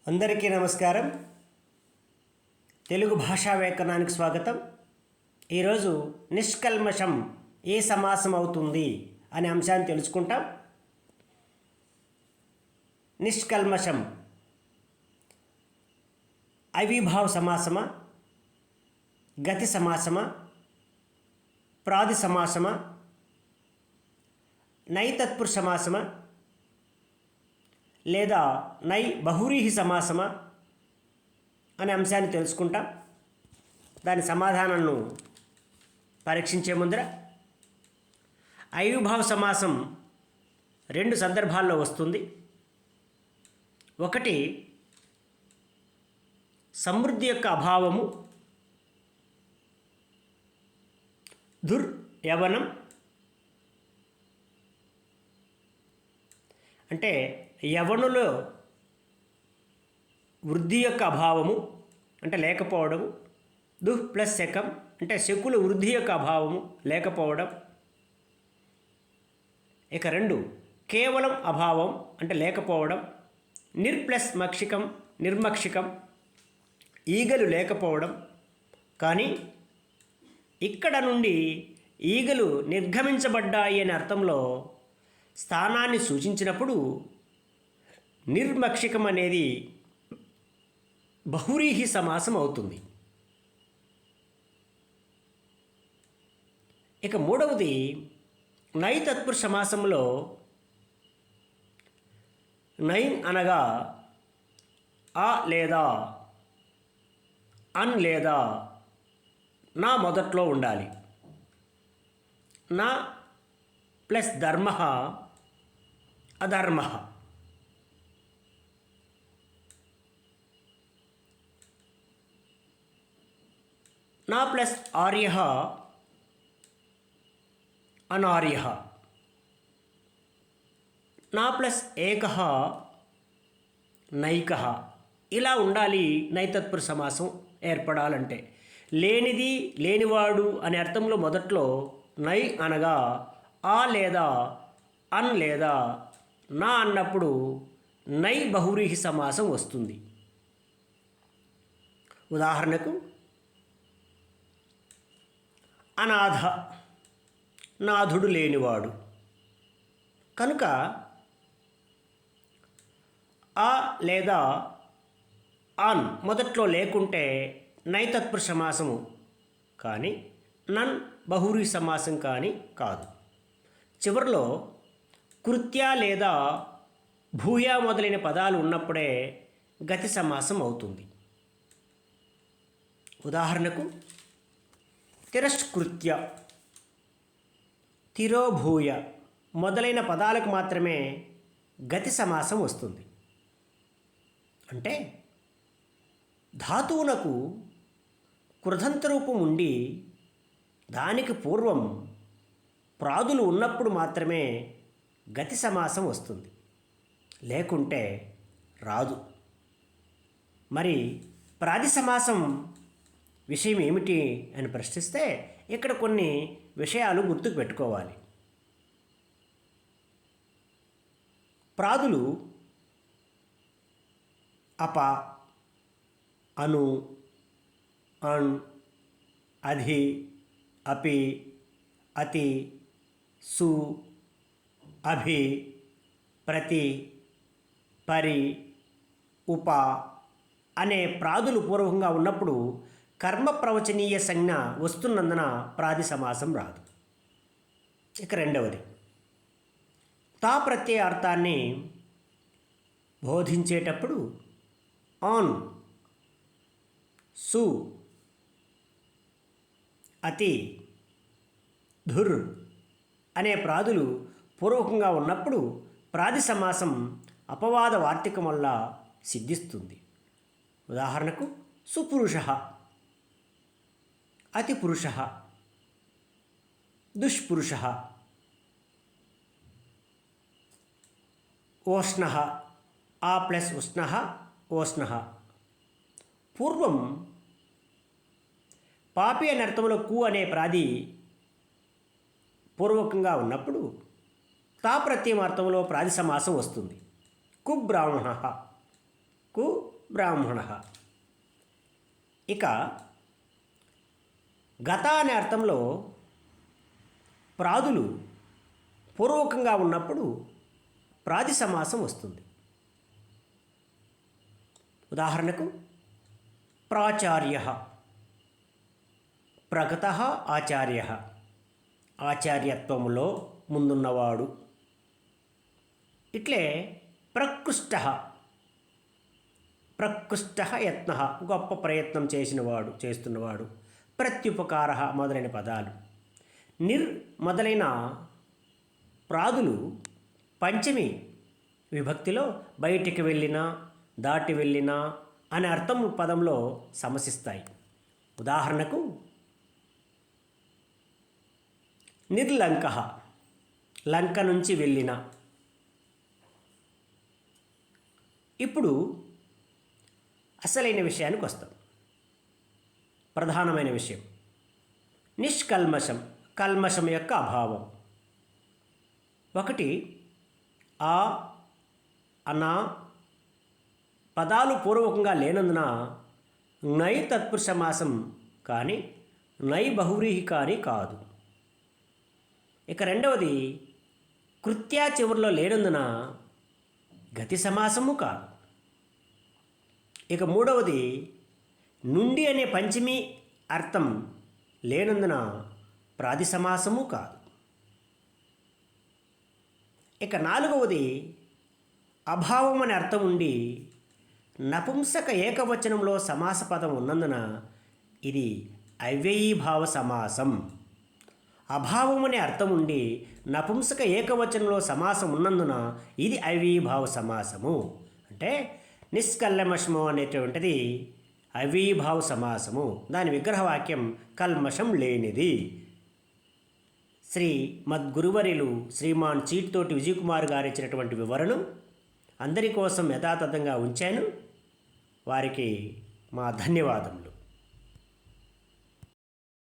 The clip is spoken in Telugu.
అందరికీ నమస్కారం. తెలుగు భాషా వ్యాకరణానికి స్వాగతం. ఈరోజు నిష్కల్మషం ఏ సమాసం అవుతుంది అనే అంశాన్ని తెలుసుకుంటాం. నిష్కల్మషం అవిభావ సమాసమా, గతి సమాసమా, ప్రాది సమాసమా, నైతత్పురుష సమాసమా లేదా నై బహువ్రీహి సమాసమా అనే అంశాన్ని తెలుసుకుంటాం. దాని సమాధానాలను పరీక్షించే ముందర అవిభావ సమాసం రెండు సందర్భాల్లో వస్తుంది. ఒకటి సమృద్ధి యొక్క అభావము, యవనం అంటే యవనులో వృద్ధి యొక్క అభావము అంటే లేకపోవడము, ప్లస్ శకం అంటే శకుల వృద్ధి యొక్క అభావము లేకపోవడం. ఇక రెండు కేవలం అభావం అంటే లేకపోవడం, ప్లస్ మక్షికం నిర్మక్షికం ఈగలు లేకపోవడం. కానీ ఇక్కడ నుండి ఈగలు నిర్గమించబడ్డాయి అనే అర్థంలో స్థానాన్ని సూచించినప్పుడు నిర్మక్షికం అనేది బహువ్రీహి సమాసం అవుతుంది. ఇక మూడవది నై తత్పురుష సమాసంలో నై అనగా ఆ లేదా అన్ లేదా నా మొదట్లో ఉండాలి. నా ప్లస్ ధర్మ అధర్మ. నా ప్లస్ ఆర్య అనార్య. నా ప్లస్ ఏక నైక. ఇలా ఉండాలి నైతత్పురుష సమాసం ఏర్పడాలంటే. లేనిది లేనివాడు అనే అర్థంలో మొదట్లో నై అనగా ఆ లేదా అన్ లేదా నా అన్నప్పుడు నై బహువ్రీహి సమాసం వస్తుంది. ఉదాహరణకు అనాథ, నాథుడు లేనివాడు. కనుక ఆ లేదా ఆన్ మొదట్లో లేకుంటే నైతత్పురుష సమాసము కానీ నన్ బహువ్రీహి సమాసం కానీ కాదు. చివరిలో కృత్య లేదా భూయ మొదలైన పదాలు ఉన్నప్పుడే గతి సమాసం అవుతుంది. ఉదాహరణకు తిరస్కృత్య, తిరోభూయ మొదలైన పదాలకు మాత్రమే గతి సమాసం వస్తుంది. అంటే ధాతువునకు కృదంత రూపం ఉండి దానికి పూర్వం ప్రాదులు ఉన్నప్పుడు మాత్రమే గతి సమాసం వస్తుంది, లేకుంటే రాదు. మరి ప్రాది సమాసం విషయం ఏమిటి అని ప్రశ్నిస్తే ఇక్కడ కొన్ని విషయాలు గుర్తుకు పెట్టుకోవాలి. ప్రాదులు అప, అను, అన్, అధి, అపి, అతి, సు, అభి, ప్రతి, పరి, ఉప అనే ప్రాదులు పూర్వకంగా ఉన్నప్పుడు కర్మ ప్రవచనీయ సంజ్ఞ వస్తున్నందున ప్రాది సమాసం రాదు. ఇక రెండవది తా ప్రత్యయ అర్థాన్ని బోధించేటప్పుడు ఆన్, సు, అతి, ధుర్ అనే ప్రాదులు పూర్వకంగా ఉన్నప్పుడు ప్రాది సమాసం అపవాద వార్తికం వల్ల సిద్ధిస్తుంది. ఉదాహరణకు సుపురుష, అతిపురుష, దుష్పురుష, ఓష్ణ, ఆ ప్లస్ ఉష్ణ ఓష్ణ. పూర్వం పాపి అనే అర్థంలో కు అనే ప్రాది పూర్వకంగా ఉన్నప్పుడు తా ప్రత్యయం అర్థంలో ప్రాది సమాసం వస్తుంది. కుబ్రాహ్మణ, కు బ్రాహ్మణ. ఇక గత అనే అర్థంలో ప్రాదులు పూర్వకంగా ఉన్నప్పుడు ప్రాది సమాసం వస్తుంది. ఉదాహరణకు ప్రాచార్య, ప్రగత ఆచార్య, ఆచార్యత్వములో ముందున్నవాడు. ఇట్లే ప్రకృష్ట, ప్రకృష్ట యత్న, గొప్ప ప్రయత్నం చేసినవాడు, చేస్తున్నవాడు. ప్రత్యుపకార మొదలైన పదాలు. నిర్ మొదలైన ప్రాదులు పంచమి విభక్తిలో బయటికి వెళ్ళినా, దాటి వెళ్ళినా అనే అర్థం పదంలో సమసిస్తాయి. ఉదాహరణకు నిర్లంక, లంక నుంచి వెళ్ళిన. ఇప్పుడు అసలైన విషయానికి వస్తాం. ప్రధానమైన విషయం నిష్కల్మషం, కల్మషం యొక్క అభావం. ఒకటి ఆ, అనా పదాలు పూర్వకంగా లేనందున నై తత్పురుష సమాసం కానీ నై బహువ్రీహి కానీ కాదు. ఇక రెండవది కృత్యా చివరిలో లేనందున గతి సమాసము కాదు. ఇక మూడవది నుండి అనే పంచమి అర్థం లేనందున ప్రాది సమాసము కాదు. ఇక నాలుగవది అభావం అనే అర్థం ఉండి నపుంసక ఏకవచనంలో సమాస పదం ఉన్నందున ఇది అవ్యయీభావ సమాసం. అభావం అనే అర్థం ఉండి నపుంసక ఏకవచనంలో సమాసం ఉన్నందున ఇది అవ్యయీభావ సమాసము. అంటే నిష్కల్మషము అనేటువంటిది అవ్యయీభావ సమాసము. దాని విగ్రహవాక్యం కల్మషం లేనిది. శ్రీ మద్గురువర్యులు శ్రీమాన్ చీట్తోటి విజయకుమార్ గారు ఇచ్చినటువంటి వివరణ అందరి కోసం యథాతథంగా ఉంచాను. వారికి మా ధన్యవాదములు.